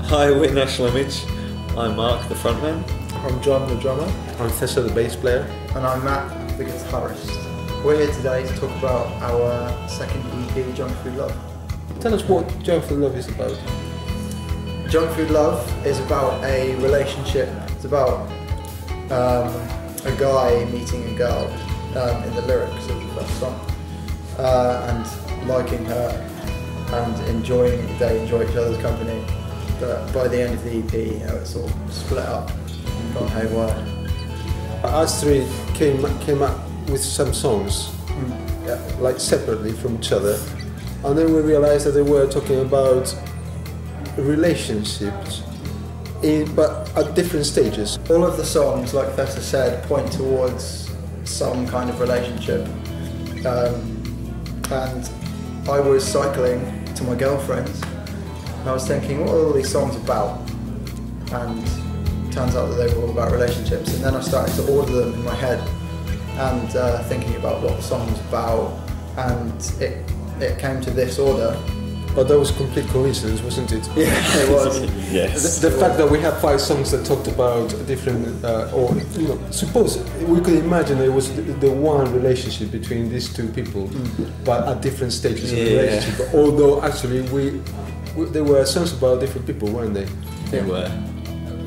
Hi, we're National Image. I'm Mark, the frontman. I'm John, the drummer. I'm Tessa, the bass player. And I'm Matt, the guitarist. We're here today to talk about our second EP, Junk Food Love. Tell us what Junk Food Love is about. Junk Food Love is about a relationship. It's about a guy meeting a girl in the lyrics of the first song and liking her and enjoying it. They enjoy each other's company. But by the end of the EP, it's all split up and gone haywire. Us three came up with some songs, like separately from each other, and then we realized that they were talking about relationships, but at different stages. All of the songs, like Thessa said, point towards some kind of relationship. And I was cycling to my girlfriend's, and I was thinking, what are all these songs about? And it turns out that they were all about relationships. And then I started to order them in my head and thinking about what the song was about, and it came to this order. But that was complete coincidence, wasn't it? Yeah, it was. Yes. The fact that we had 5 songs that talked about different, suppose we could imagine it was the one relationship between these two people, but at different stages of the relationship. Although actually there were songs about different people, weren't they? They were.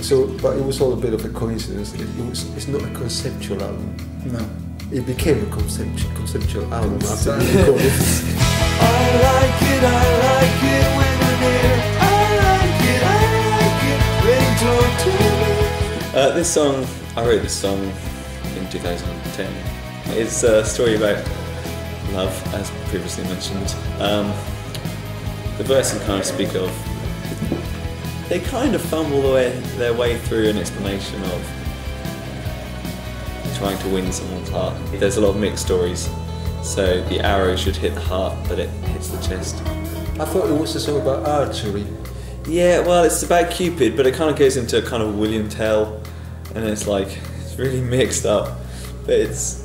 So, but it was all a bit of a coincidence. It's not a conceptual album. No. It became a conceptual album after we recorded it. I like it when you're near. I like it when you talk to me. This song, I wrote this song in 2010. It's a story about love, as previously mentioned. The verses kind of speak of, they kind of fumble their way through an explanation of trying to win someone's heart. There's a lot of mixed stories. So the arrow should hit the heart, but it hits the chest. I thought it was a song about archery. Yeah, well, it's about Cupid, but it kind of goes into a kind of William Tell, and it's really mixed up. But it's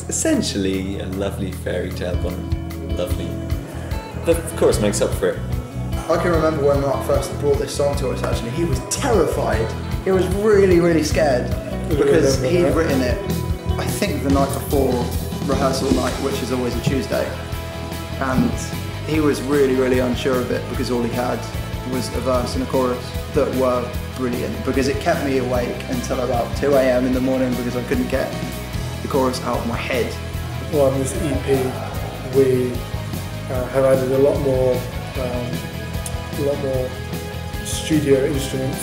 essentially a lovely fairy tale gone lovely. But of course, makes up for it. I can remember when Mark first brought this song to us, actually, he was terrified. He was really, really scared because he had written it, I think, the night before rehearsal night, which is always a Tuesday, and he was really, really unsure of it because all he had was a verse and a chorus that were brilliant, because it kept me awake until about 2 a.m. in the morning because I couldn't get the chorus out of my head. Well, on this EP, we have added a lot more studio instruments.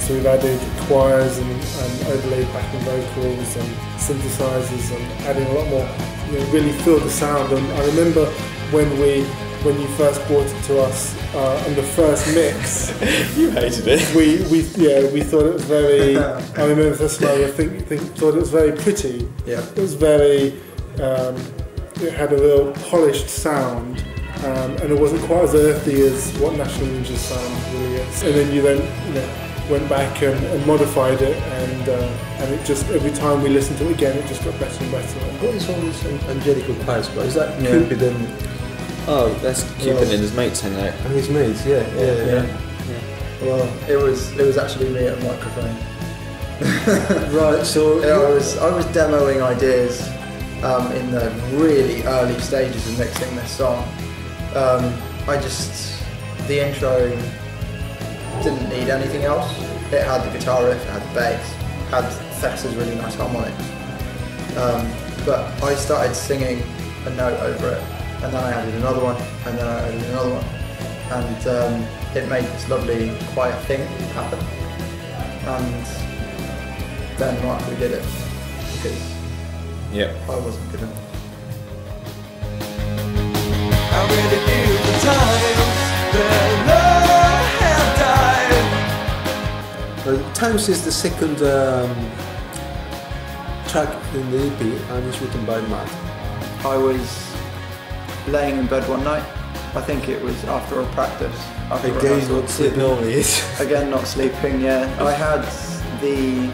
So we've added choirs and overlaid backing vocals and synthesizers and adding a lot more, really feel the sound. And I remember when you first brought it to us on the first mix. You hated it. We thought it was very. I remember this one. I thought it was very pretty. Yeah. It was very. It had a real polished sound. And it wasn't quite as earthy as what National Image's sound really is. And then you went back and modified it, and it just, every time we listened to it again, it just got better and better. What is all this angelical choirs about? Is that Cupid and... Oh, that's Cupid and his mates hang out. And his mates, yeah. Well, it was actually me at a microphone. Right, so... I was demoing ideas in the really early stages of mixing this song. The intro didn't need anything else. It had the guitar riff, it had the bass, had Thessa's really nice harmonics. But I started singing a note over it, and then I added another one, and then I added another one. And it made this lovely quiet thing happen. And then Mark redid it, because I wasn't good enough. I really feel the times that love have died. Times is the second track in the EP, and it's written by Matt. I was laying in bed one night. I think it was after a practice. Again, what it normally is. Again, not sleeping, yeah. I had the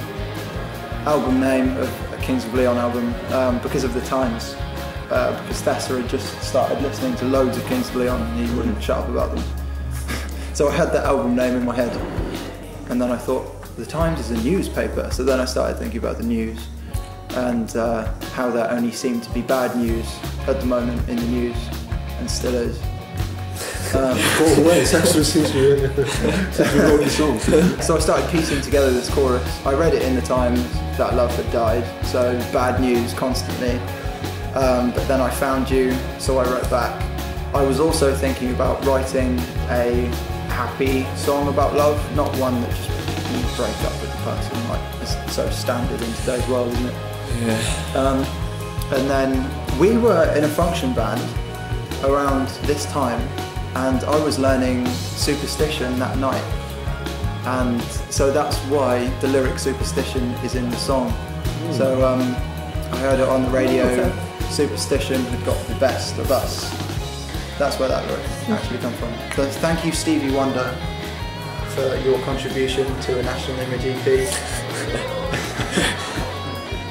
album name of a Kings of Leon album because of the times. Because Thessa had just started listening to loads of Kings of Leon and he wouldn't shut up about them. So I had that album name in my head, and then I thought, the Times is a newspaper. So then I started thinking about the news and how that only seemed to be bad news at the moment in the news, and still is. It's actually since you wrote the song. So I started piecing together this chorus. I read it in the Times that love had died, so bad news constantly. But then I found you, so I wrote back. I was also thinking about writing a happy song about love, not one that just you break up with the person, like it's so standard in today's world, isn't it? Yeah. And then we were in a function band around this time, and I was learning Superstition that night, and so that's why the lyric Superstition is in the song. So I heard it on the radio. Superstition had got the best of us. That's where that lyric actually comes from. So thank you, Stevie Wonder, for your contribution to a National Image EP.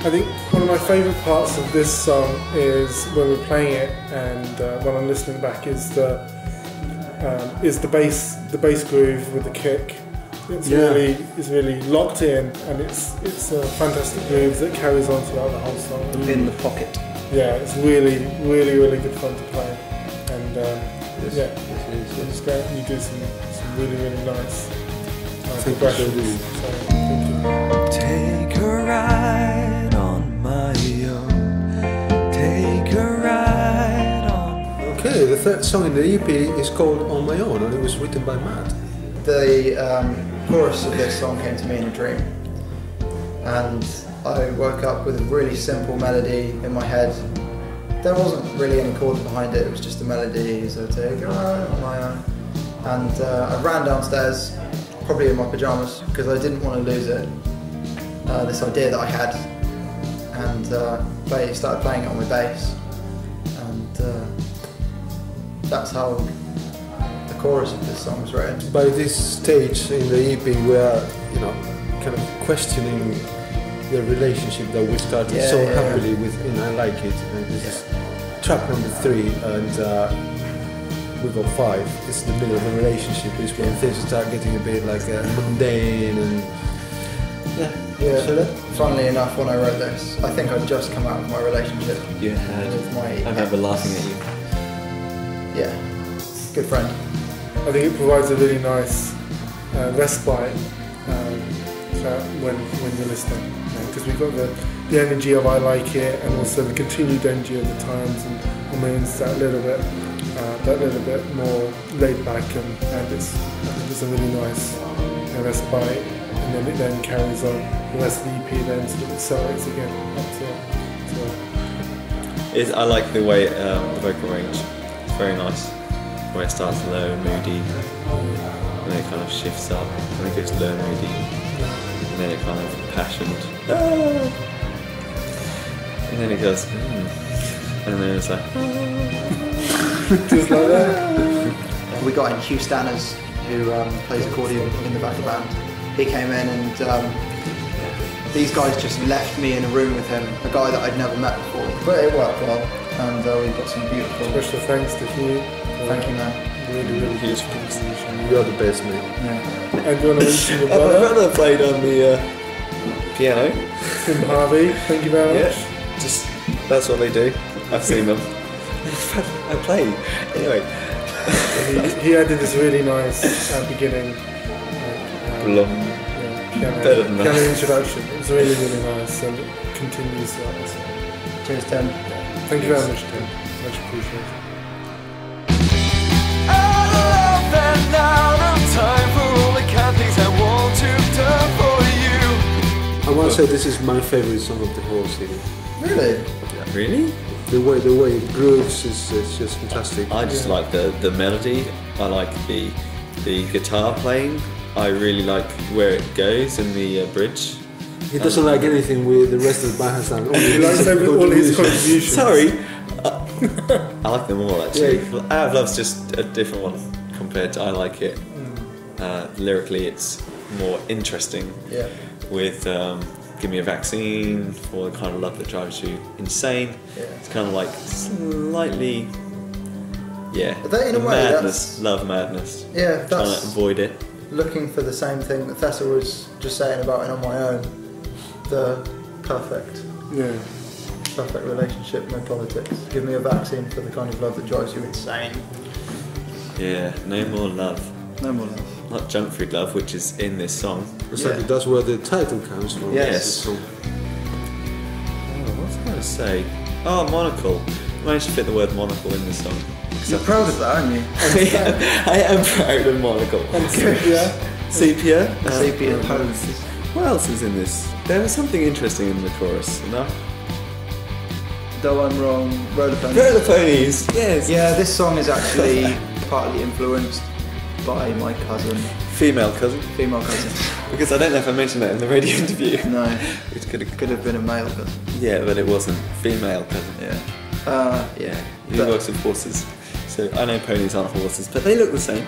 I think one of my favourite parts of this song is when we're playing it, and when I'm listening back, is the bass groove with the kick. It's really locked in, and it's a fantastic groove that carries on throughout the whole song. In the pocket. Yeah, it's really good fun to play, and it's great. You do some really nice progressions. So, thank you. Take a ride on my own. Take a ride on. Okay, the third song in the EP is called On My Own, and it was written by Matt. The chorus of this song came to me in a dream, and I woke up with a really simple melody in my head. There wasn't really any chords behind it, it was just a melody, so take a ride on my own. And I ran downstairs, probably in my pyjamas, because I didn't want to lose it, this idea that I had, and started playing it on my bass, and that's how the chorus of this song was written. By this stage in the EP, we are, kind of questioning the relationship that we started happily with in I Like It, and this is track number 3, and we got 5. This is the middle of the relationship. It's when things start getting a bit like mundane and Funnily enough, when I wrote this, I think I'd just come out of my relationship. You had. With my I remember laughing at you. Yeah, good friend. I think it provides a really nice respite when you're listening, because we've got the energy of I Like It, and also the continued energy of the Times, and means that little bit more laid back, and I think it's a really nice respite, and then it then carries on the rest of the EP, then sort of accelerates again up to I like the way the vocal range. It's very nice. Where it starts low and moody, and then it kind of shifts up, and it goes low and moody, and then it kind of impassioned, and then it goes, and then it's like, just like that. We got in Hugh Stanners, who plays accordion in the back of the band. He came in, and these guys just left me in a room with him, a guy that I'd never met before, but it worked well, and we've got some beautiful. Special thanks to Hugh. Thank you, man. Really huge contribution. you're the best, mate. Yeah. And do you want to mention your my brother? brother played on the piano. Tim Harvey, thank you very much. Yeah, just that's what they do. I've seen them. I play anyway. He added this really nice beginning. Better than that. Piano introduction. It was really nice, and it continues that. Cheers, Tim. Thank you very much, Tim. Much appreciated. Out of love and out of time for all the kind things I want to do for you. I want to say this is my favorite song of the whole CD. Really? Really? The way it grooves is just fantastic. I just like the melody. I like the guitar playing. I really like where it goes in the bridge. He doesn't like anything with the rest of the band has done. He likes all his contributions. Sorry. I like them all actually. Out of Love's just a different one compared to I Like It. Lyrically it's more interesting. Yeah. With Give Me a Vaccine for the kind of love that drives you insane. Yeah. It's kind of like slightly Yeah. But in a way, madness, love madness. Yeah, Trying that's to avoid it. looking for the same thing that Thessa was just saying about it on my own. The perfect relationship, no politics. Give me a vaccine for the kind of love that drives you insane. Yeah, no more love. No more love. Not junk food love, which is in this song. Exactly, that's where the title comes from. Yes. So, Oh, what was I going to say? Oh, monocle. I managed to fit the word monocle in this song. You're proud of that, aren't you? I am proud of monocle. Sepia. Sepia. Sepia tones. What else is in this? There was something interesting in the chorus, no? Though I'm wrong, roller ponies. Roller ponies, yes. Yeah, this song is actually partly influenced by my cousin, Female cousin. female cousin. Because I don't know if I mentioned that in the radio interview. No, Which could have. could have been a male cousin. Yeah, but it wasn't. Female cousin. Yeah. Yeah. He But- works with horses. So I know ponies aren't horses, but they look the same.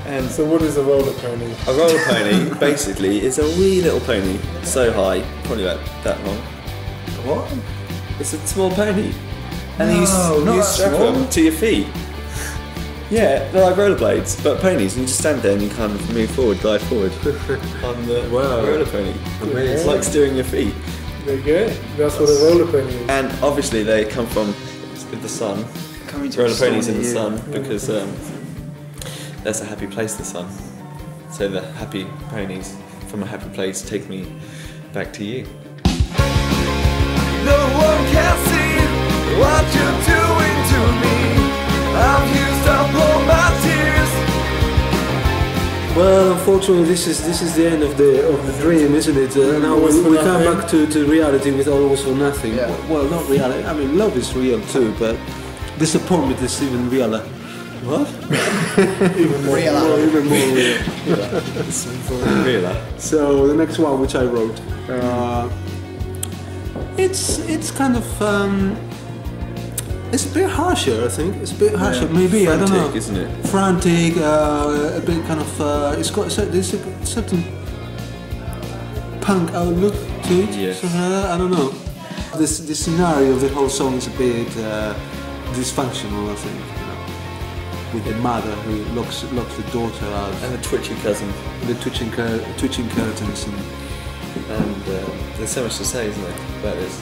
And So what is a roller pony? a roller pony basically is a wee little pony, so high, probably about that long. What? It's a small pony. And No, not you that strap small. them to your feet. Yeah, they're like rollerblades, but ponies, and you just stand there and you kind of move forward, glide forward on the Wow. roller pony. Amazing. It's like steering your feet. There you go. That's what a roller pony is. And obviously they come from with the sun. Coming to Roller a storm ponies in near the you. sun because that's a happy place, the sun. So the happy ponies from a happy place take me back to you. No one can see what you're doing to me. I've used up all my tears. well, unfortunately, this is the end of the dream, isn't it? Now Always for we come nothing. back to reality with always or nothing. Yeah. Well, not reality. I mean, love is real too, but disappointment is even realer. What? Even more. Even more real. Really? So the next one, which I wrote, it's kind of it's a bit harsher. I think it's a bit harsher. Maybe I don't know. Frantic, isn't it? Frantic, a bit kind of. It's got there's a certain punk outlook to it. Yes. Something like that. I don't know. The scenario of the whole song is a bit dysfunctional. I think. With the mother who locks the daughter out, And the twitchy cousin. the twitching curtains, and There's so much to say, isn't there, about this?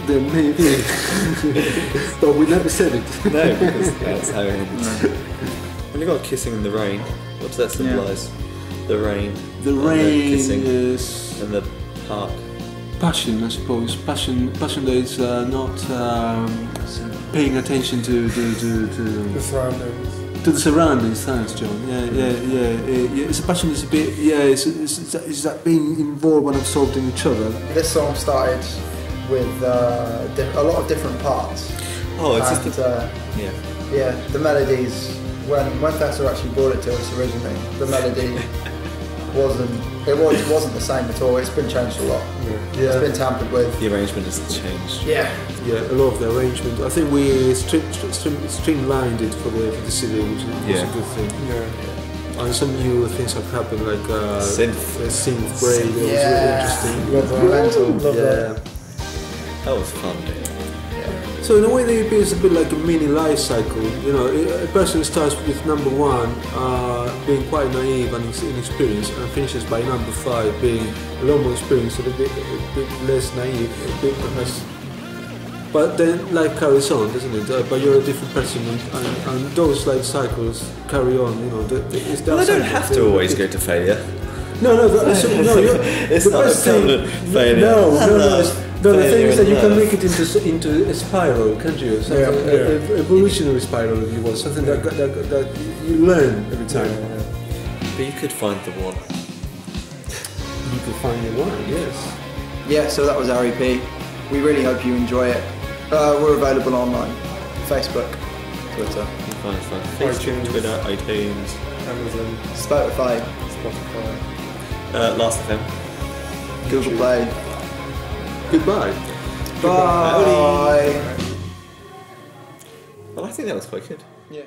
there may be, but we never said it. No, because that's how it ends. When you got kissing in the rain, what does that symbolise? The rain. The and rain kissing, is and the park. passion, I suppose. Passion that is not paying attention to The surroundings. the surroundings. Thanks, John. Yeah. It's a passion. It's a bit. Yeah. It's that being involved and absorbed in each other. This song started with a lot of different parts. Oh, it's And, just yeah, the melodies. When Thessa actually brought it to us originally, the melody wasn't the same at all. It's been changed a lot. It's been tampered with. the arrangement has changed. Yeah. Yeah, a lot of the arrangement. I think we streamlined it for the CD, which was Yeah. a good thing. Yeah. And some new things have happened, like Synth. a synth braid. That was really interesting. Love that. Mental. Love that. Yeah. That was fun. So in a way, the EP is a bit like a mini life cycle. You know, a person starts with number 1, being quite naive and inexperienced, and finishes by number 5, being a lot more experienced, a bit less naive, a bit less. But then life carries on, doesn't it? But you're a different person, and those like cycles carry on. You know, it's that Well, they don't cycle. have to always go to failure. No, it's It's the not a best thing. permanent failure. No, the thing Failure is that in you can love. make it into a spiral, can't you? Something, a evolutionary spiral, if you want, something that you learn every time. But you could find the one. You can find your one, yes. Yeah, so that was our EP. We really hope you enjoy it. We're available online. Facebook, Twitter, You can find us on Facebook, iTunes. Twitter, iTunes, Amazon, Spotify, Spotify. Last FM. Google Play. Goodbye. Bye. Well, I think that was quite good. Yeah.